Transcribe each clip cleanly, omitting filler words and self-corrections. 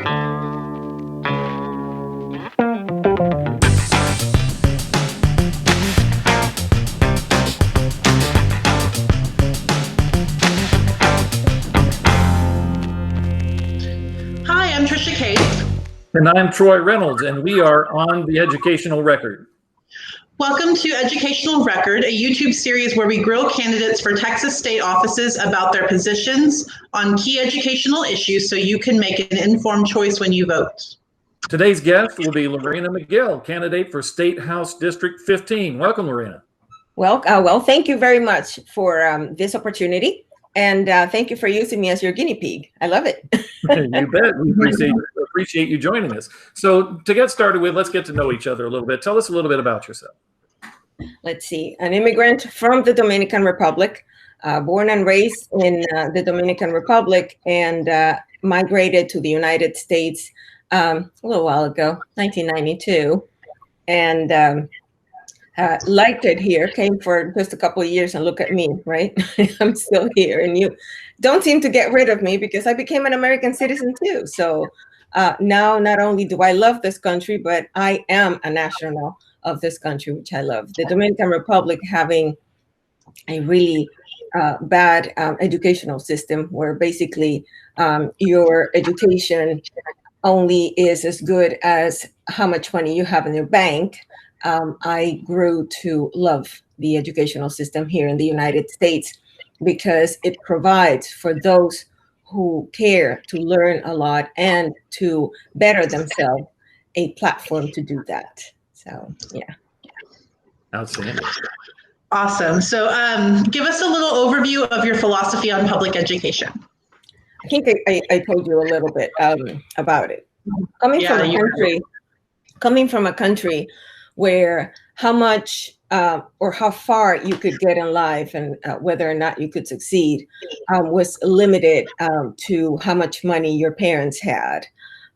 Hi, I'm Tricia Case. And I'm Troy Reynolds, and we are on the Educational Record. Welcome to Educational Record, a YouTube series where we grill candidates for Texas state offices about their positions on key educational issues so you can make an informed choice when you vote. Today's guest will be Lorena McGill, candidate for State House District 15. Welcome, Lorena. Well, thank you very much for this opportunity. And thank you for using me as your guinea pig. I love it. You bet. We appreciate you joining us. So to get started with, let's get to know each other a little bit. Tell us a little bit about yourself. Let's see. An immigrant from the Dominican Republic, born and raised in the Dominican Republic, and migrated to the United States a little while ago, 1992. And liked it here, came for just a couple of years, and look at me, right? I'm still here, and you don't seem to get rid of me because I became an American citizen too. So now not only do I love this country, but I am a national of this country, which I love. The Dominican Republic having a really bad educational system where basically your education only is as good as how much money you have in your bank. I grew to love the educational system here in the United States because it provides for those who care to learn a lot and to better themselves a platform to do that. So, yeah. Outstanding. Awesome. So give us a little overview of your philosophy on public education. I think I told you a little bit about it. Coming from a country where how much or how far you could get in life and whether or not you could succeed was limited to how much money your parents had.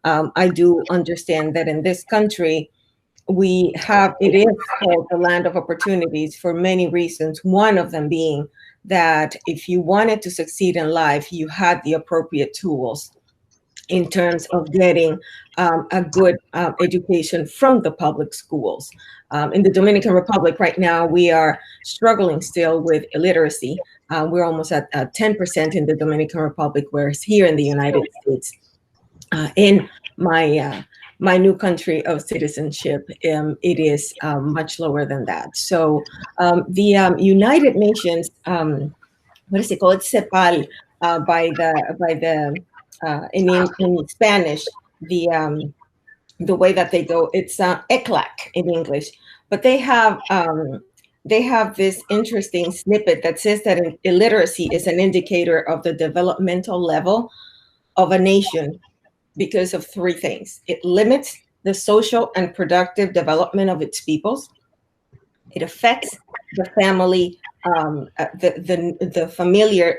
I do understand that in this country, it is called the land of opportunities for many reasons. One of them being that if you wanted to succeed in life, you had the appropriate tools in terms of getting a good education from the public schools. In the Dominican Republic right now, we are struggling still with illiteracy. We're almost at 10% in the Dominican Republic, whereas here in the United States, in my new country of citizenship, it is much lower than that. So the United Nations, what is it called? It's CEPAL in Spanish, the way that they go, it's ECLAC in English, but they have this interesting snippet that says that illiteracy is an indicator of the developmental level of a nation because of three things. It limits the social and productive development of its peoples. It affects the family, the familiar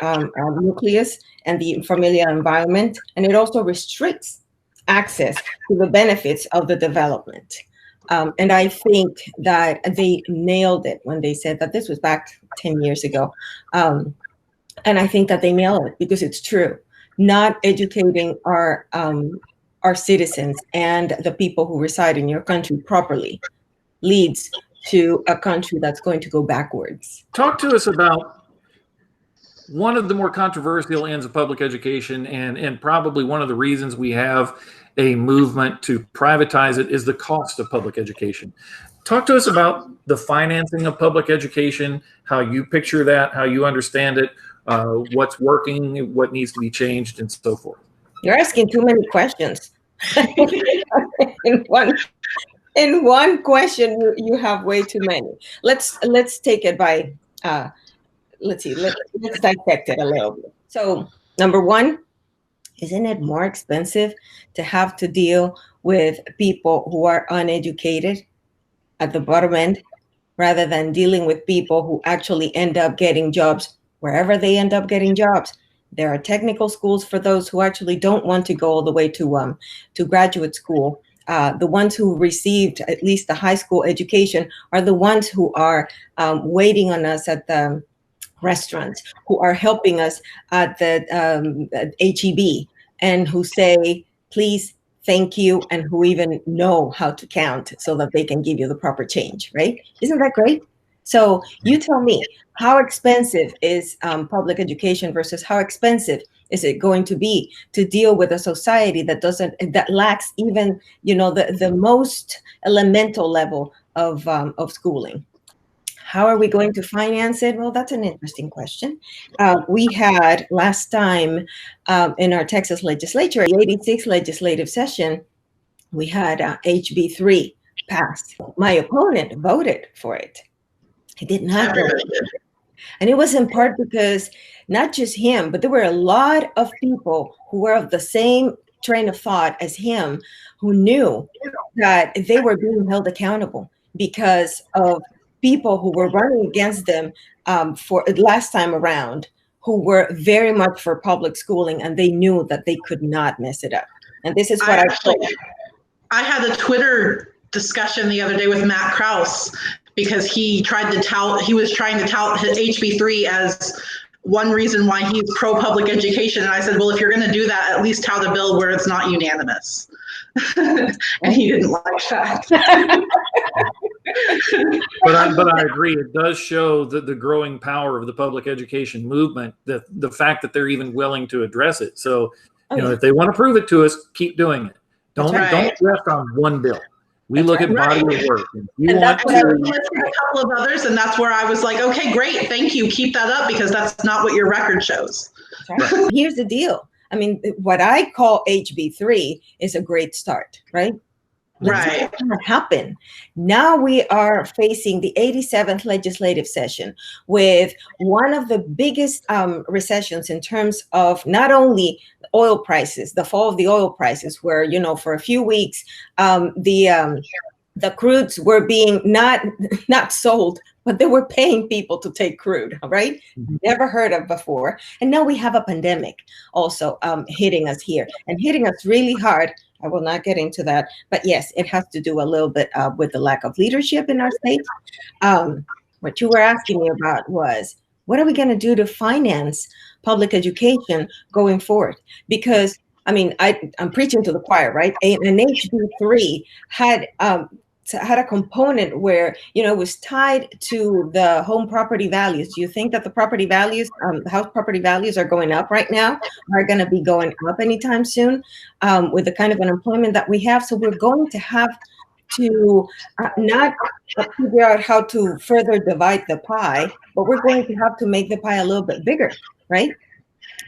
nucleus and the familiar environment, and it also restricts access to the benefits of the development. And I think that they nailed it when they said that. This was back 10 years ago. And I think that they nailed it because it's true. Not educating our citizens and the people who reside in your country properly leads to a country that's going to go backwards. Talk to us about one of the more controversial ends of public education, and probably one of the reasons we have a movement to privatize it is the cost of public education. Talk to us about the financing of public education, how you picture that, how you understand it, what's working, what needs to be changed, and so forth. You're asking too many questions. In one question, you have way too many. Let's take it by, let's dissect it a little bit. So, number one, isn't it more expensive to have to deal with people who are uneducated at the bottom end rather than dealing with people who actually end up getting jobs wherever they end up getting jobs? There are technical schools for those who actually don't want to go all the way to graduate school. The ones who received at least the high school education are the ones who are waiting on us at the restaurants, who are helping us at the HEB, and who say, please thank you, and who even know how to count so that they can give you the proper change, right? Isn't that great? So you tell me, how expensive is public education versus how expensive is it going to be to deal with a society that lacks even, the most elemental level of schooling? How are we going to finance it? Well, that's an interesting question. We had last time in our Texas legislature, the 86th legislative session, we had HB 3 passed. My opponent voted for it. He did not vote. And it was in part because not just him, but there were a lot of people who were of the same train of thought as him, who knew that they were being held accountable because of people who were running against them for last time around, who were very much for public schooling, and they knew that they could not mess it up. And this is what I had a Twitter discussion the other day with Matt Krause, because he was trying to tout his HB3 as one reason why he's pro-public education. And I said, well, if you're going to do that, at least tout a bill where it's not unanimous. And he didn't like that. But I agree. It does show that the growing power of the public education movement, the fact that they're even willing to address it. So, if they want to prove it to us, keep doing it. Don't rest on one bill. We look at body of work. And you want to a couple of others, and that's where I was like, okay, great, thank you, keep that up, because that's not what your record shows. Right. Here's the deal. I mean, what I call HB3 is a great start, right? Right. What happened? Now we are facing the 87th legislative session with one of the biggest recessions in terms of not only oil prices, the fall of the oil prices, where, for a few weeks, the crudes were being not sold, but they were paying people to take crude, right? Never heard of before. And now we have a pandemic also hitting us here, and hitting us really hard. I will not get into that, but yes, it has to do a little bit with the lack of leadership in our state. What you were asking me about was, what are we going to do to finance public education going forward? Because, I'm preaching to the choir, right? An HB3 had a component where, it was tied to the home property values. Do you think that the property values, house property values are going up right now, are going to be going up anytime soon with the kind of unemployment that we have? So we're going to have to not figure out how to further divide the pie, but we're going to have to make the pie a little bit bigger, right?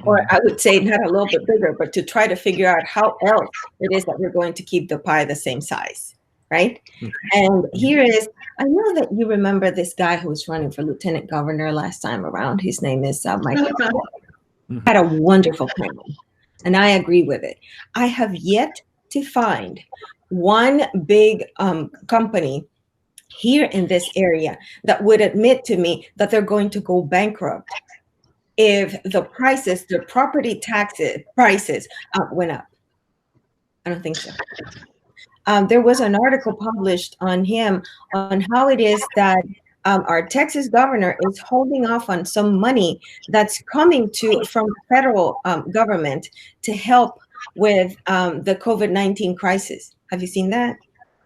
Or I would say not a little bit bigger, but to try to figure out how else it is that we're going to keep the pie the same size. Right. And here is, I know that you remember this guy who was running for lieutenant governor last time around. His name is Michael. Had a wonderful panel, and I agree with it. I have yet to find one big company here in this area that would admit to me that they're going to go bankrupt if the property taxes prices went up. I don't think so. There was an article published on him on how it is that our Texas governor is holding off on some money that's coming from the federal government to help with the COVID-19 crisis. Have you seen that?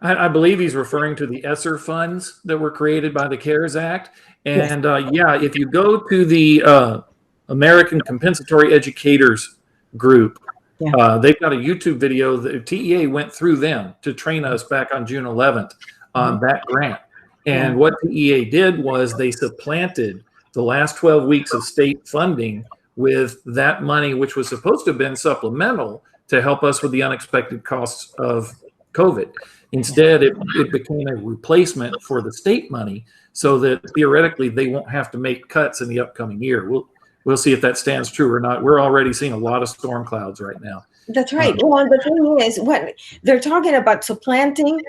I believe he's referring to the ESSER funds that were created by the CARES Act. And yes. If you go to the American Compensatory Educators Group, they've got a YouTube video. The TEA went through them to train us back on June 11th on that grant. And what TEA did was they supplanted the last 12 weeks of state funding with that money, which was supposed to have been supplemental to help us with the unexpected costs of COVID. Instead, it became a replacement for the state money so that theoretically they won't have to make cuts in the upcoming year. We'll see if that stands true or not. We're already seeing a lot of storm clouds right now. That's right. Well, the thing is, what they're talking about supplanting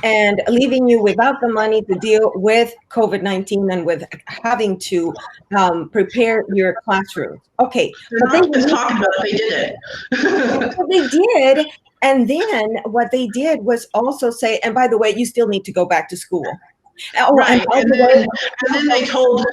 and leaving you without the money to deal with COVID-19 and with having to prepare your classroom. Okay. They're not just talking about it, they did it. They did. And then what they did was also say, and by the way, you still need to go back to school. Right. And then they told...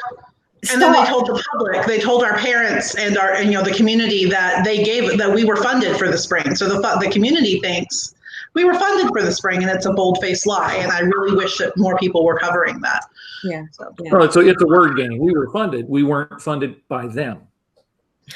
And then they told the public, they told our parents and the community that that we were funded for the spring. So the community thinks we were funded for the spring, and it's a bold-faced lie. And I really wish that more people were covering that. Yeah. Well, so it's a word game. We were funded. We weren't funded by them.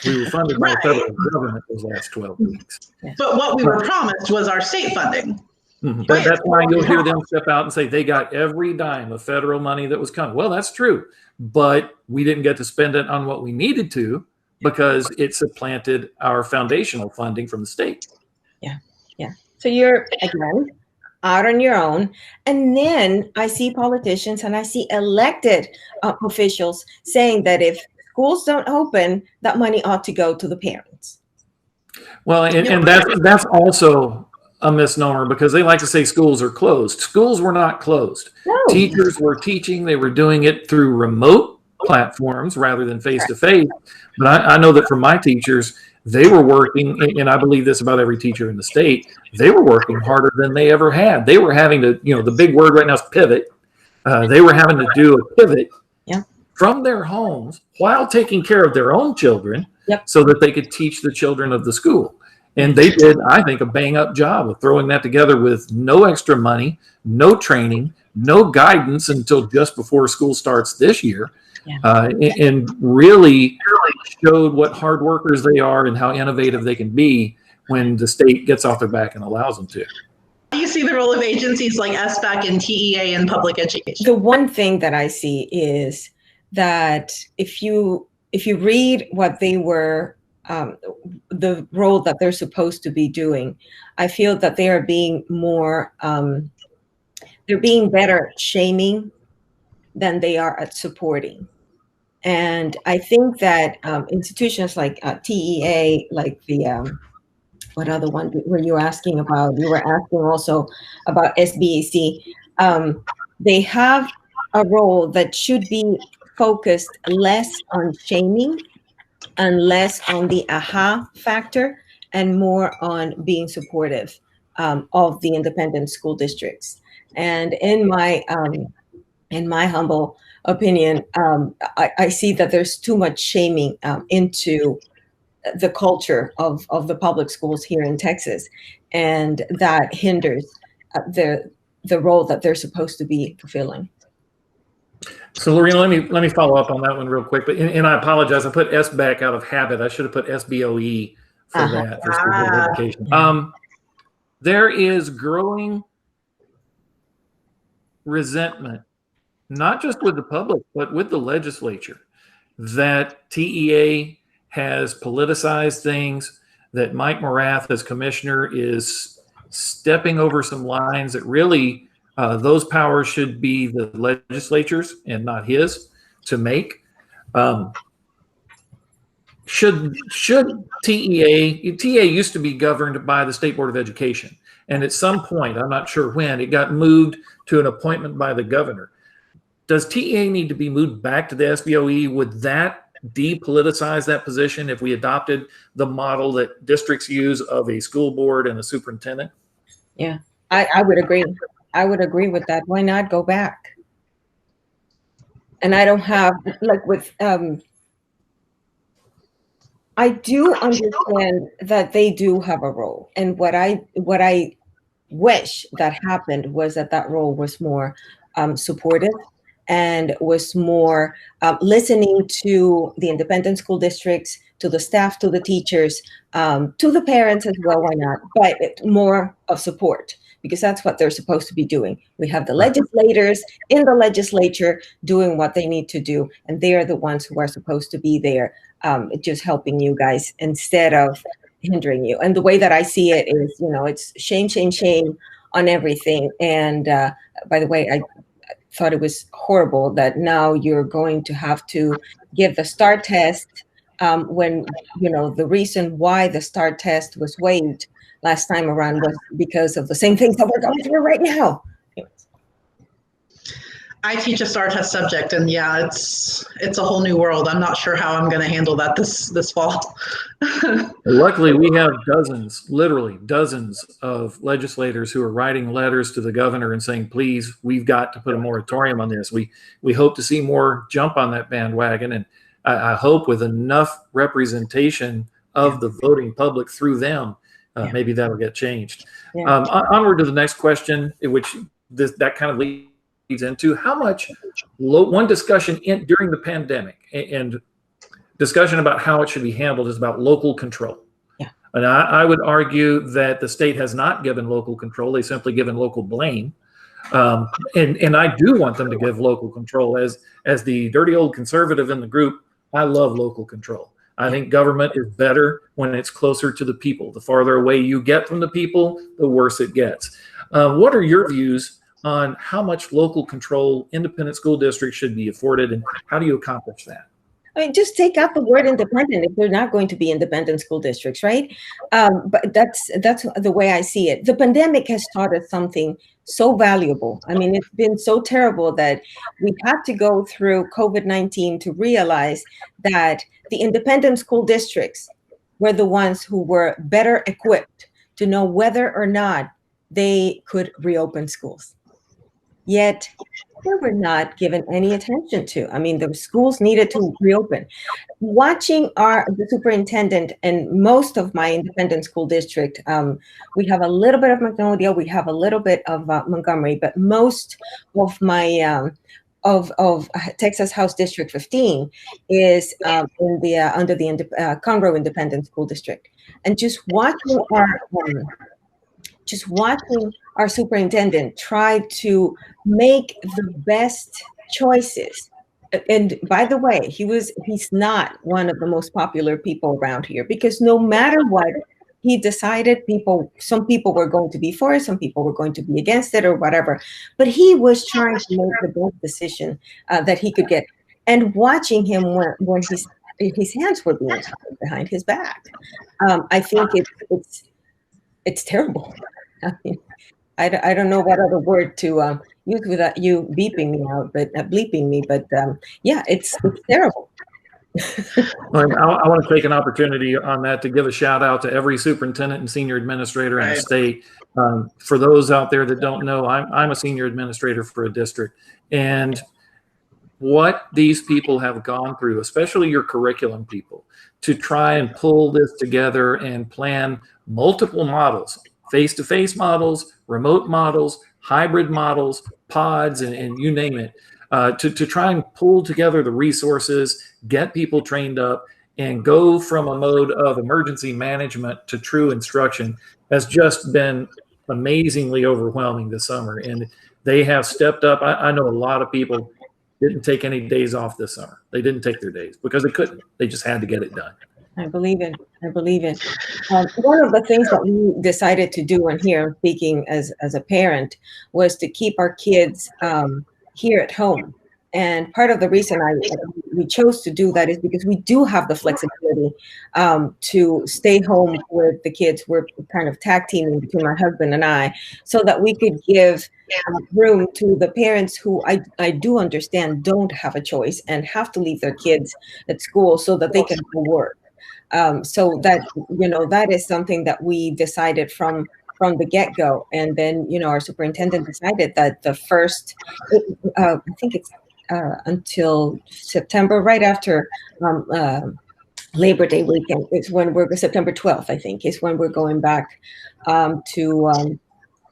We were funded by the federal government those last 12 weeks. But what we were promised was our state funding. Mm-hmm. But that's why you'll hear them step out and say they got every dime of federal money that was coming. Well, that's true, but we didn't get to spend it on what we needed to because it supplanted our foundational funding from the state. Yeah. So you're, again, out on your own. And then I see politicians and I see elected officials saying that if schools don't open, that money ought to go to the parents. Well, and that's also a misnomer because they like to say schools are closed. Schools were not closed. No. Teachers were teaching. They were doing it through remote platforms rather than face-to-face. But I know that for my teachers, they were working, and I believe this about every teacher in the state, they were working harder than they ever had. They were having to, the big word right now is pivot. They were having to do a pivot from their homes while taking care of their own children so that they could teach the children of the school. And they did, I think, a bang-up job of throwing that together with no extra money, no training, no guidance until just before school starts this year, and really showed what hard workers they are and how innovative they can be when the state gets off their back and allows them to. You see the role of agencies like SBAC and TEA in public education. The one thing that I see is that if you read what they were, the role that they're supposed to be doing, I feel that they are being more, they're being better at shaming than they are at supporting. And I think that institutions like TEA, like the, what other one were you asking about? You were asking also about SBAC. They have a role that should be focused less on shaming and less on the aha factor and more on being supportive of the independent school districts. And in my humble opinion, I see that there's too much shaming into the culture of the public schools here in Texas, and that hinders the role that they're supposed to be fulfilling. So Lorena, let me follow up on that one real quick. But and I apologize, I put SBAC out of habit. I should have put SBOE for that for school board education. There is growing resentment, not just with the public, but with the legislature, that TEA has politicized things, that Mike Morath as commissioner is stepping over some lines that really those powers should be the legislatures and not his to make. Should TEA used to be governed by the State Board of Education. And at some point, I'm not sure when, it got moved to an appointment by the governor. Does TEA need to be moved back to the SBOE? Would that depoliticize that position if we adopted the model that districts use of a school board and a superintendent? Yeah, I would agree. I would agree with that. Why not go back? And I don't have, like with, I do understand that they do have a role. And what I wish that happened was that role was more supportive and was more listening to the independent school districts, to the staff, to the teachers, to the parents as well, why not? But more of support, because that's what they're supposed to be doing. We have the legislators in the legislature doing what they need to do, and they are the ones who are supposed to be there just helping you guys instead of hindering you. And the way that I see it is, it's shame, shame, shame on everything. And by the way, I thought it was horrible that now you're going to have to give the STAR test when, the reason why the STAR test was waived last time around was because of the same things that we're going through right now. I teach a STAR test subject, and yeah, it's a whole new world. I'm not sure how I'm going to handle that this fall. Luckily, we have dozens, literally dozens of legislators who are writing letters to the governor and saying, please, we've got to put a moratorium on this. We hope to see more jump on that bandwagon. And I hope with enough representation of the voting public through them, maybe that'll get changed. Yeah. Onward to the next question, which that kind of leads into how much one discussion during the pandemic and discussion about how it should be handled is about local control. Yeah. And I would argue that the state has not given local control. They simply given local blame. And I do want them to give local control. As the dirty old conservative in the group, I love local control. I think government is better when it's closer to the people. The farther away you get from the people, the worse it gets. What are your views on how much local control independent school districts should be afforded, and how do you accomplish that? I mean, just take out the word independent if they're not going to be independent school districts, right? But that's the way I see it. The pandemic has taught us something so valuable. I mean, it's been so terrible that we had to go through COVID-19 to realize that the independent school districts were the ones who were better equipped to know whether or not they could reopen schools. Yet they were not given any attention to. I mean, the schools needed to reopen. Watching the superintendent and most of my independent school district, we have a little bit of Magnolia, we have a little bit of Montgomery, but most of my of Texas House District 15 is under the Conroe Independent School District, and just watching our superintendent try to make the best choices. And by the way, he's not one of the most popular people around here, because no matter what he decided, some people were going to be for it, some people were going to be against it or whatever. But he was trying to make the best decision that he could get. And watching him when his hands were being tied behind his back, I think it's terrible. I mean, I don't know what other word to use without you beeping me out, but bleeping me. But yeah, it's terrible. I want to take an opportunity on that to give a shout out to every superintendent and senior administrator in the state. For those out there that don't know, I'm a senior administrator for a district, and what these people have gone through, especially your curriculum people, to try and pull this together and plan multiple models, face-to-face models, remote models, hybrid models, pods, and you name it, to try and pull together the resources, get people trained up, and go from a mode of emergency management to true instruction has just been amazingly overwhelming this summer. And they have stepped up. I know a lot of people didn't take any days off this summer. They didn't take their days because they couldn't. They just had to get it done. I believe it. One of the things that we decided to do, and here I'm speaking as a parent, was to keep our kids here at home. And part of the reason we chose to do that is because we do have the flexibility to stay home with the kids. We're kind of tag teaming between my husband and I, so that we could give room to the parents who I do understand don't have a choice and have to leave their kids at school so that they can go work. So that, that is something that we decided from the get-go. And then, our superintendent decided that the first, I think it's until September, right after Labor Day weekend, is when September 12th, I think, is when we're going back to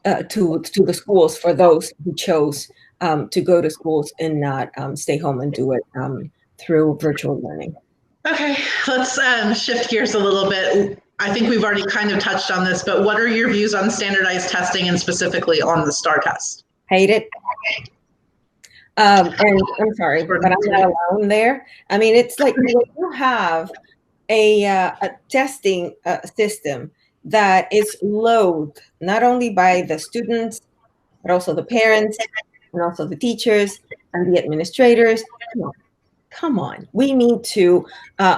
the schools for those who chose to go to schools and not stay home and do it through virtual learning. Okay, let's shift gears a little bit. I think we've already kind of touched on this, but what are your views on standardized testing and specifically on the STAR test? Hate it. And I'm sorry, but I'm not alone there. I mean, it's like when you have a testing system that is loathed not only by the students, but also the parents and also the teachers and the administrators. Come on, we need to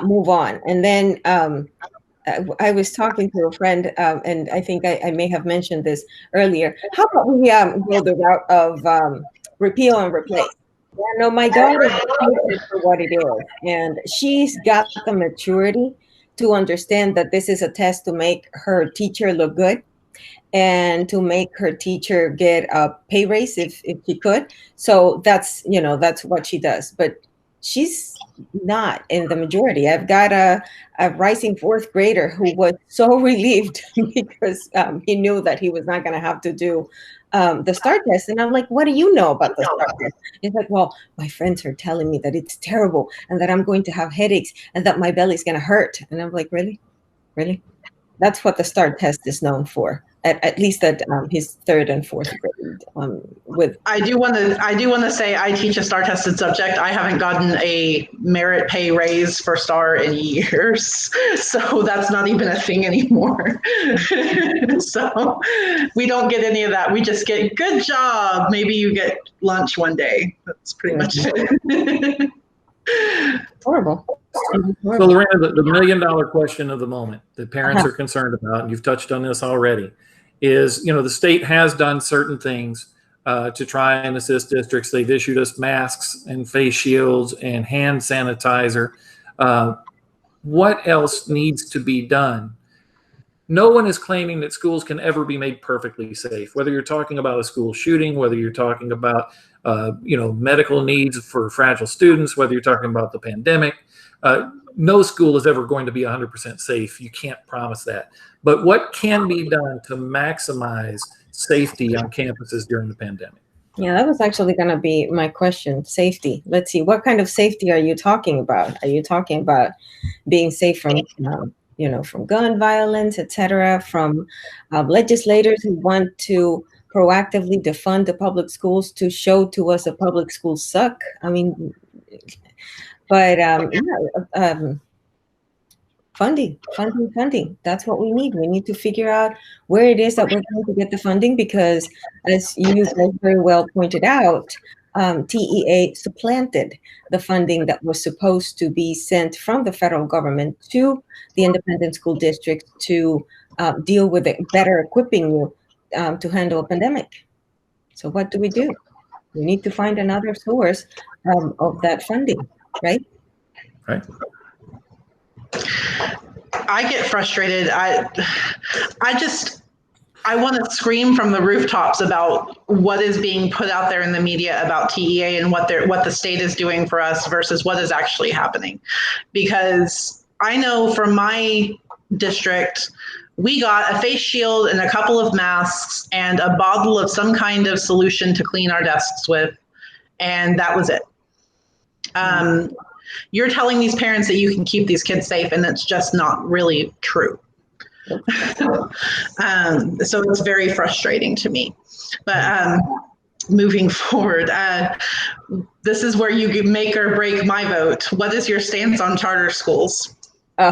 move on. And then I was talking to a friend, and I think I may have mentioned this earlier. How about we go the route of repeal and replace? Yeah, no, my daughter takes it for what it is, and she's got the maturity to understand that this is a test to make her teacher look good and to make her teacher get a pay raise if she could. So that's, that's what she does. But she's not in the majority. I've got a rising fourth grader who was so relieved because he knew that he was not going to have to do the STAR test. And I'm like, what do you know about the STAR test? He's like, well, my friends are telling me that it's terrible and that I'm going to have headaches and that my belly's going to hurt. And I'm like, really? Really? That's what the STAR test is known for. At least at his third and fourth grade. I do want to say I teach a STAR tested subject. I haven't gotten a merit pay raise for STAR in years, so that's not even a thing anymore. So we don't get any of that. We just get good job. Maybe you get lunch one day. That's pretty much it. Horrible. So Lorena, the $1 million question of the moment that parents are concerned about, and you've touched on this already, is, the state has done certain things to try and assist districts. They've issued us masks and face shields and hand sanitizer. What else needs to be done? No one is claiming that schools can ever be made perfectly safe, whether you're talking about a school shooting, whether you're talking about, medical needs for fragile students, whether you're talking about the pandemic. No school is ever going to be 100% safe. You can't promise that. But what can be done to maximize safety on campuses during the pandemic? Yeah, that was actually going to be my question. Safety. Let's see. What kind of safety are you talking about? Are you talking about being safe from, from gun violence, etc., from legislators who want to proactively defund the public schools to show to us that public schools suck? I mean, but funding. That's what we need. We need to figure out where it is that we're going to get the funding, because as you guys very well pointed out, TEA supplanted the funding that was supposed to be sent from the federal government to the independent school districts to deal with it, better equipping you to handle a pandemic. So what do? We need to find another source of that funding, right? Right. I get frustrated. I want to scream from the rooftops about what is being put out there in the media about TEA and what the state is doing for us versus what is actually happening. Because I know from my district, we got a face shield and a couple of masks and a bottle of some kind of solution to clean our desks with, and that was it. You're telling these parents that you can keep these kids safe, and that's just not really true. So it's very frustrating to me. But moving forward, this is where you make or break my vote. What is your stance on charter schools? They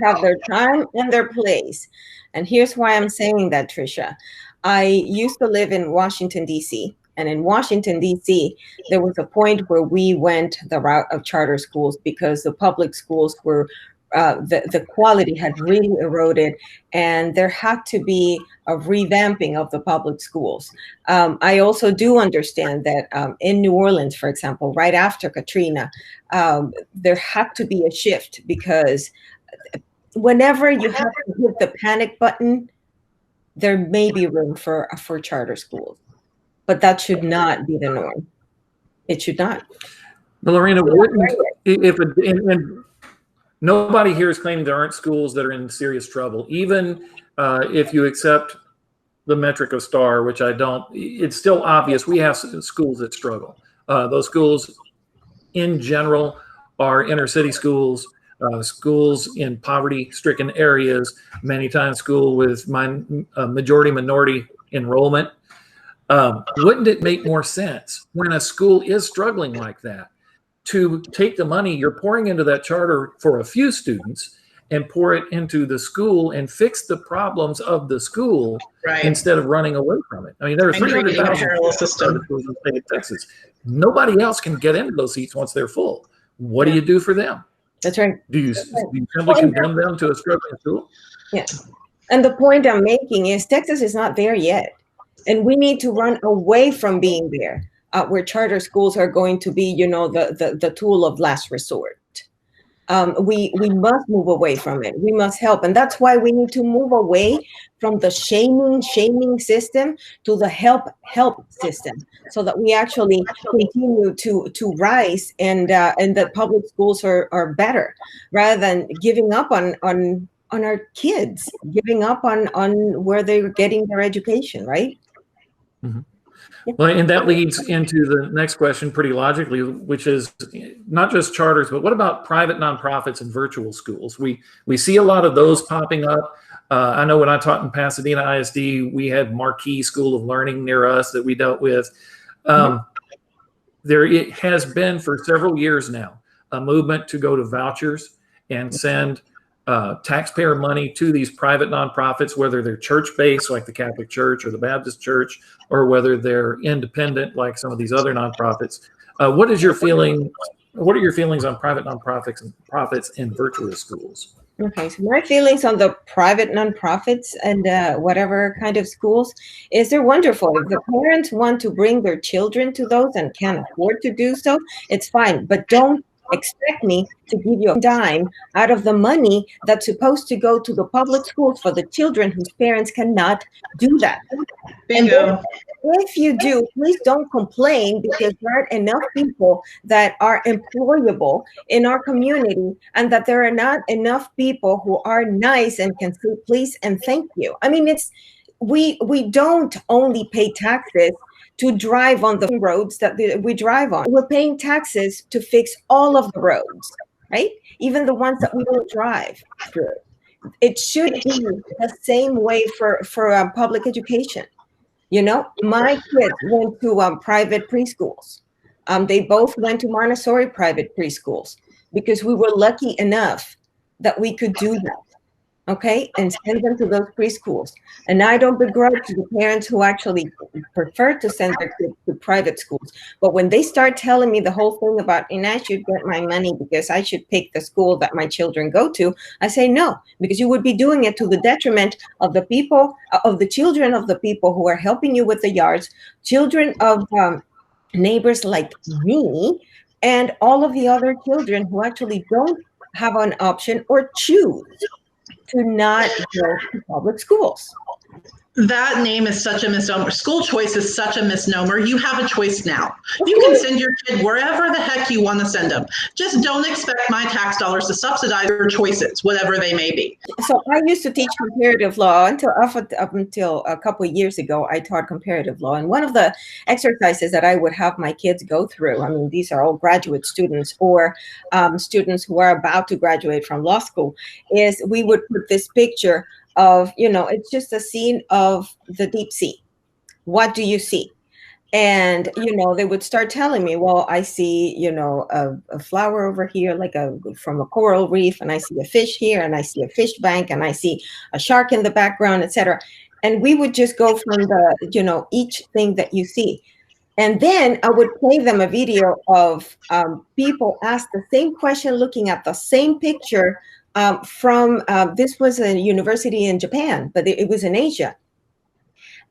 have their time and their place. And here's why I'm saying that, Tricia. I used to live in Washington, D.C., and in Washington, D.C., there was a point where we went the route of charter schools because the public schools were, the quality had really eroded, and there had to be a revamping of the public schools. I also do understand that in New Orleans, for example, right after Katrina, there had to be a shift, because whenever you have to hit the panic button, there may be room for charter schools. But that should not be the norm. It should not. But Lorena, nobody here is claiming there aren't schools that are in serious trouble. Even if you accept the metric of STAR, which I don't, it's still obvious we have schools that struggle. Those schools in general are inner city schools, schools in poverty-stricken areas, many times school with majority-minority enrollment. Wouldn't it make more sense when a school is struggling like that to take the money you're pouring into that charter for a few students and pour it into the school and fix the problems of the school, right, instead of running away from it? I mean, there are 300,000 schools in the state of Texas. Nobody else can get into those seats once they're full. What do you do for them? That's right. Do you simply condemn them to a struggling school? Yeah. And the point I'm making is Texas is not there yet. And we need to run away from being there. where charter schools are going to be, the tool of last resort. We must move away from it. We must help. And that's why we need to move away from the shaming system to the help system, so that we actually continue to rise, and that public schools are better, rather than giving up on our kids, giving up on where they're getting their education, right? Mm-hmm. Well, and that leads into the next question pretty logically, which is not just charters, but what about private nonprofits and virtual schools? We see a lot of those popping up. I know when I taught in Pasadena ISD, we had Marquee School of Learning near us that we dealt with. It has been for several years now a movement to go to vouchers and send taxpayer money to these private nonprofits, whether they're church-based like the Catholic Church or the Baptist Church, or whether they're independent like some of these other nonprofits. What are your feelings on private nonprofits and profits in virtual schools? Okay, so my feelings on the private nonprofits and whatever kind of schools is they're wonderful. If the parents want to bring their children to those and can't afford to do so, it's fine. But don't expect me to give you a dime out of the money that's supposed to go to the public schools for the children whose parents cannot do that. Bingo. If you do, please don't complain, because there aren't enough people that are employable in our community, and that there are not enough people who are nice and can say please and thank you. I mean, we don't only pay taxes to drive on the roads that we drive on. We're paying taxes to fix all of the roads, right? Even the ones that we don't drive through. It should be the same way for public education. My kids went to private preschools. They both went to Montessori private preschools, because we were lucky enough that we could do that. Okay, and send them to those preschools. And I don't begrudge the parents who actually prefer to send their kids to private schools. But when they start telling me the whole thing about, and I should get my money because I should pick the school that my children go to, I say no, because you would be doing it to the detriment of the people, of the children of the people who are helping you with the yards, children of neighbors like me, and all of the other children who actually don't have an option or choose to not go to public schools. That name is such a misnomer. School choice is such a misnomer. You have a choice now. You can send your kid wherever the heck you want to send them. Just don't expect my tax dollars to subsidize your choices, whatever they may be. So I used to teach comparative law up until a couple of years ago. I taught comparative law, and one of the exercises that I would have my kids go through, I mean, these are all graduate students or students who are about to graduate from law school, is we would put this picture of, it's just a scene of the deep sea. What do you see? And, they would start telling me, well, I see, a flower over here, from a coral reef, and I see a fish here, and I see a fish bank, and I see a shark in the background, etc. And we would just go from the, each thing that you see. And then I would play them a video of people ask the same question, looking at the same picture from this was a university in Japan, but it was in Asia.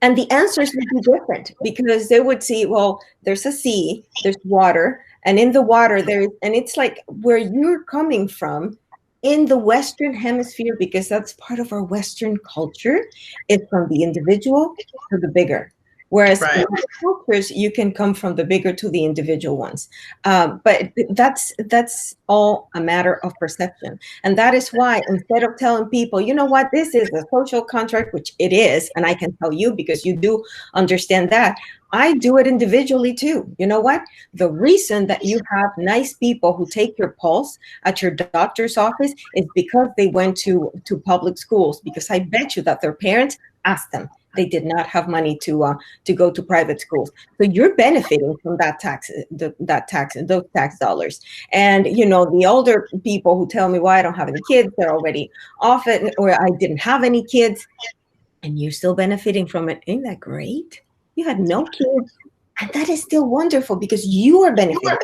And the answers would be different, because they would see, well, there's a sea, there's water, and in the water and it's like where you're coming from in the Western hemisphere, because that's part of our Western culture, it's from the individual to the bigger. Whereas in other cultures, you can come from the bigger to the individual ones. But that's all a matter of perception. And that is why, instead of telling people, you know what, this is a social contract, which it is, and I can tell you because you do understand that, I do it individually too. You know what? The reason that you have nice people who take your pulse at your doctor's office is because they went to public schools, because I bet you that their parents asked them. They did not have money to go to private schools. So you're benefiting from those tax dollars. And, the older people who tell me, well, I don't have any kids, they're already off it, or I didn't have any kids, and you're still benefiting from it. Isn't that great? You had no kids, and that is still wonderful, because you are benefiting.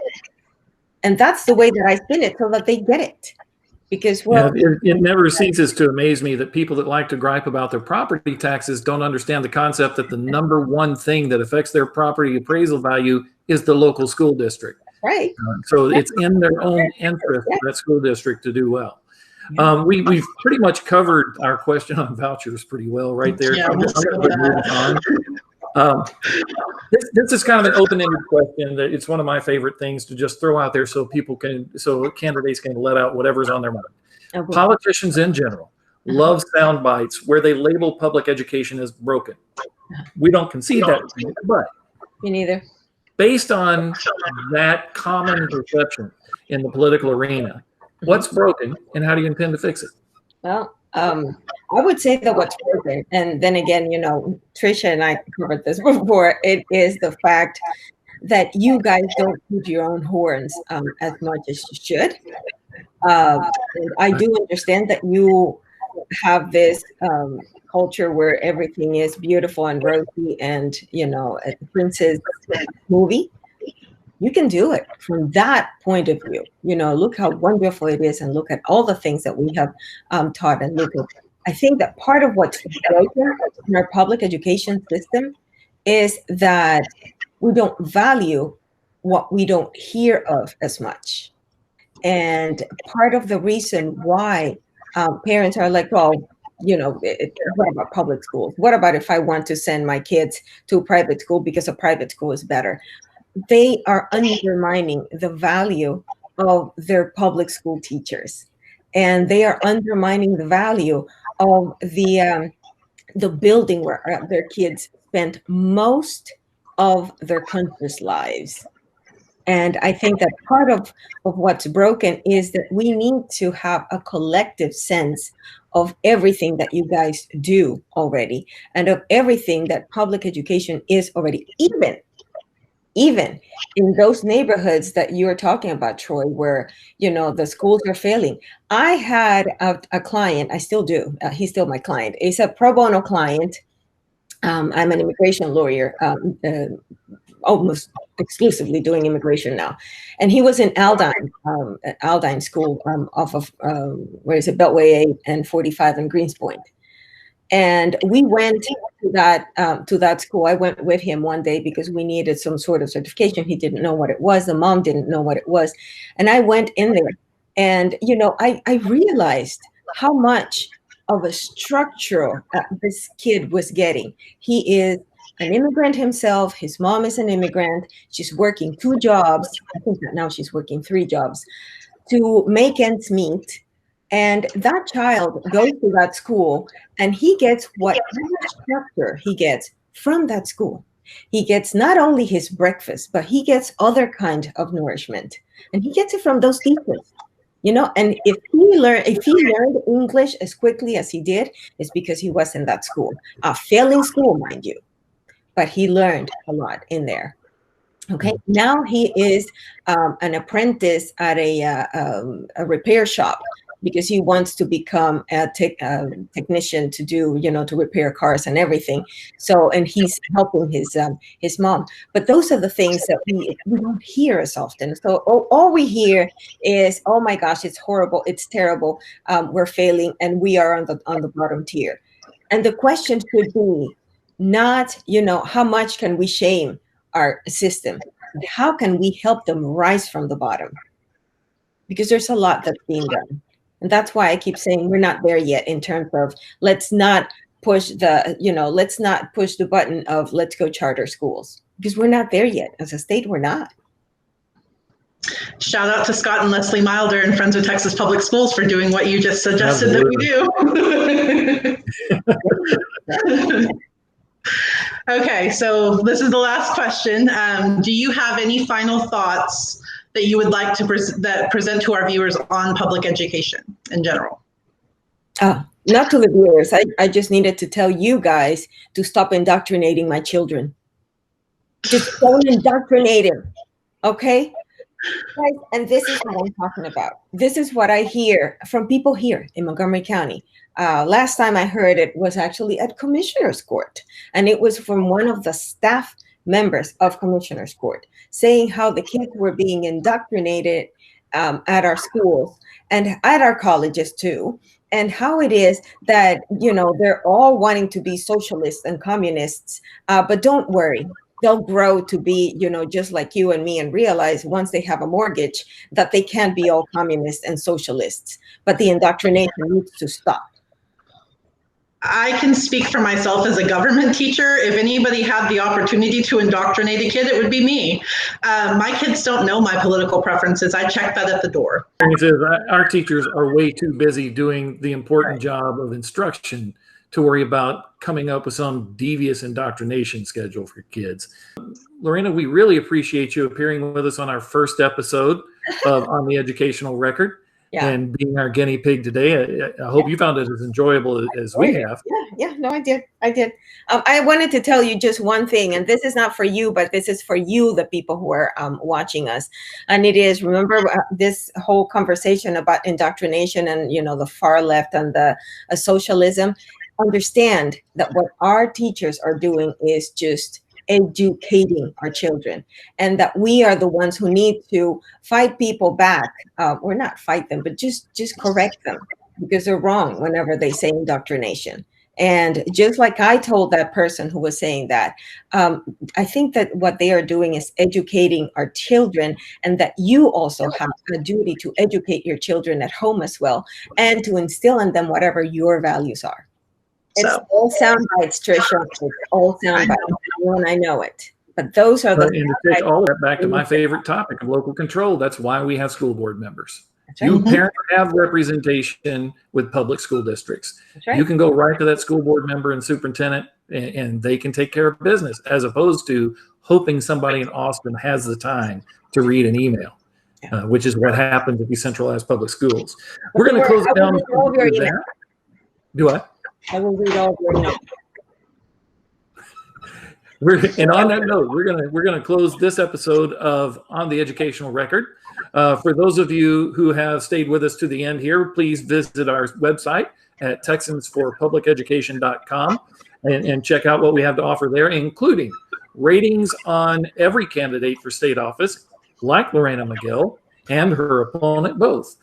And that's the way that I spin it, so that they get it. Because, well, it never ceases to amaze me that people that like to gripe about their property taxes don't understand the concept that the number one thing that affects their property appraisal value is the local school district. right. So it's in their own interest for that school district to do well. We've pretty much covered our question on vouchers pretty well right there. Yeah, this is kind of an open-ended question. That it's one of my favorite things to just throw out there so candidates can let out whatever's on their mind. Okay. Politicians in general love sound bites where they label public education as broken. We don't concede that, but me neither. Based on that common perception in the political arena, what's broken and how do you intend to fix it? Well, I would say that what's broken, and then again, Tricia and I covered this before, it is the fact that you guys don't toot your own horns as much as you should. I do understand that you have this culture where everything is beautiful and rosy and, a princess movie. You can do it from that point of view. Look how wonderful it is and look at all the things that we have taught and look at. I think that part of what's broken in our public education system is that we don't value what we don't hear of as much. And part of the reason why parents are like, well, what about public schools? What about if I want to send my kids to a private school because a private school is better? They are undermining the value of their public school teachers. And they are undermining the value of the building where their kids spent most of their country's lives. And I think that part of what's broken is that we need to have a collective sense of everything that you guys do already and of everything that public education is already, even in those neighborhoods that you're talking about, Troy, where, the schools are failing. I had a client, I still do, he's still my client. He's a pro bono client. I'm an immigration lawyer, almost exclusively doing immigration now. And he was in Aldine School off of, Beltway 8 and 45 in Greenspoint. And we went to that school. I went with him one day because we needed some sort of certification. He didn't know what it was. The mom didn't know what it was. And I went in there and, I realized how much of a structure this kid was getting. He is an immigrant himself. His mom is an immigrant. She's working 2 jobs. I think that now she's working 3 jobs to make ends meet. And that child goes to that school and he gets whatever structure he gets from that school. He gets not only his breakfast, but he gets other kind of nourishment. And he gets it from those teachers. And if he learned English as quickly as he did, it's because he was in that school. A failing school, mind you. But he learned a lot in there. Okay, now he is an apprentice at a repair shop because he wants to become a technician to do, to repair cars and everything. So, and he's helping his mom. But those are the things that we don't hear as often. So all we hear is, oh my gosh, it's horrible, it's terrible, we're failing, and we are on the bottom tier. And the question should be not, how much can we shame our system? How can we help them rise from the bottom? Because there's a lot that's being done. And that's why I keep saying we're not there yet in terms of let's not push the button of let's go charter schools, because we're not there yet. As a state, we're not. Shout out to Scott and Leslie Milder and Friends of Texas Public Schools for doing what you just suggested that we do. Okay, so this is the last question. Do you have any final thoughts that you would like to present to our viewers on public education in general? Not to the viewers. I just needed to tell you guys to stop indoctrinating my children. Just don't indoctrinate them, okay? Guys, and this is what I'm talking about. This is what I hear from people here in Montgomery County. Last time I heard it was actually at Commissioner's Court, and it was from one of the staff members of Commissioner's Court saying how the kids were being indoctrinated at our schools and at our colleges too, and how it is that, they're all wanting to be socialists and communists, but don't worry. They'll grow to be, just like you and me, and realize once they have a mortgage that they can't be all communists and socialists, but the indoctrination needs to stop. I can speak for myself as a government teacher. If anybody had the opportunity to indoctrinate a kid, it would be me. My kids don't know my political preferences. I check that at the door. Our teachers are way too busy doing the important job of instruction to worry about coming up with some devious indoctrination schedule for kids. Lorena, we really appreciate you appearing with us on our first episode of On the Educational Record. Yeah. And being our guinea pig today. I hope you found it as enjoyable as we have. Yeah, no, I did. I wanted to tell you just one thing, and this is not for you, but this is for you, the people who are watching us. And it is, remember this whole conversation about indoctrination and, the far left and the socialism. Understand that what our teachers are doing is just educating our children, and that we are the ones who need to fight people back, or not fight them, but just correct them, because they're wrong whenever they say indoctrination. And just like I told that person who was saying that, I think that what they are doing is educating our children, and that you also have a duty to educate your children at home as well, and to instill in them whatever your values are. It's all sound bites, Tricia. It's all sound bites. And I know it. But those are and to take all that back to my favorite topic of local control, that's why we have school board members. Right. You parents have representation with public school districts. Right. You can go right to that school board member and superintendent, and they can take care of business, as opposed to hoping somebody in Austin has the time to read an email, which is what happens if you centralize public schools. We're going to close it down with that. Do I? I will read all your notes. And on that note, we're gonna close this episode of On the Educational Record. For those of you who have stayed with us to the end here, please visit our website at texansforpubliceducation.com and check out what we have to offer there, including ratings on every candidate for state office, like Lorena McGill and her opponent both.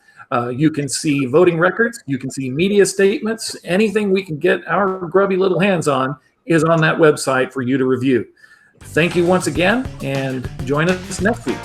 You can see voting records, you can see media statements, anything we can get our grubby little hands on is on that website for you to review. Thank you once again, and join us next week.